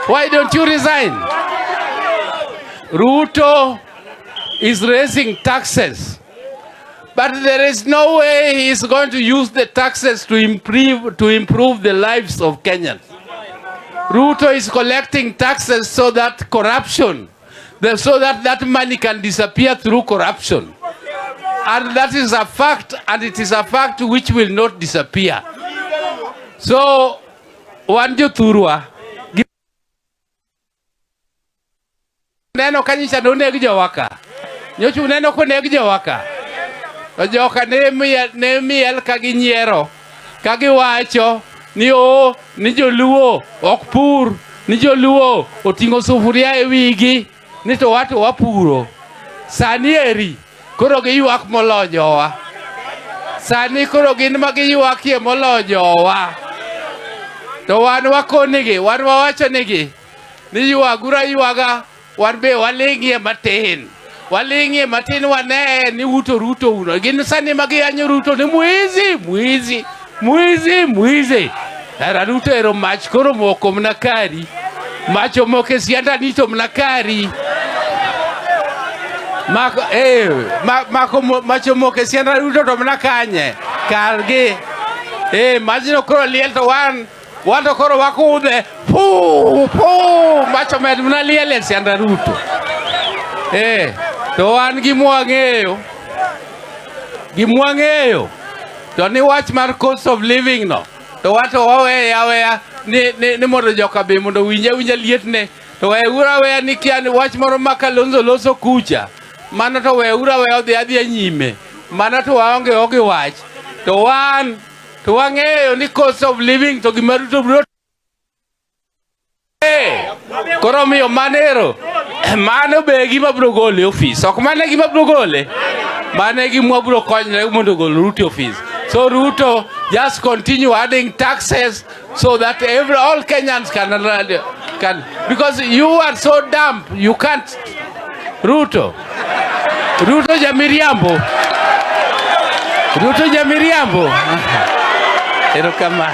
Why don't you resign? Ruto is raising taxes, but there is no way he is going to use the taxes to improve the lives of Kenyans. Ruto is collecting taxes so that so that money can disappear through corruption. And that is a fact, and it is a fact which will not disappear. So, wanjo turwa. Neno kanyisa no neg jowaka. Nyochu neno ko neg jowaka. To joka ne miel ka ginyiero. Ka giwacho ni ni joluo ok pur, ni joluo oting'o sufuria e wigi, ni to wato wapuro. Sani eri koro giywak molojowa. Sani koro gin ma giywakie molojowa. To wan wakonegi, wan wawachonegi ni ywagura ywaga, wan be waling'ie matin. Waling'ie matin wane ni Ruto uno. Gin sani magiyanyo Ruto ni mwizi. Era Ruto ero mach koro moko mnakari. Macho moke sianda nito mnakari. Macho moke sianda Ruto to mnakanye. Kargi. Majino koro liel to wan to koro wakude. Macho med mnaliel sianda Ruto. To wan gimwang'eyo. To ni wach mar cost of living no. To wato waweya ni mondo joka be mondo winja lietne. To weya ni kian wach moro makalonzo loso kucha. Mano to weya odhi nyime. Mano to waonge wach. To wang'eyo ni cost of living to gima Ruto bro. Koro miyo manero. Mano be gima bro gole office. Ok mane gima bro gole. Mane gima bro konyre mondo gol Ruto office. So Ruto, just continue adding taxes so that all Kenyans can, because you are so dumb, you can't. Ruto Jamiriambo. Ero kama.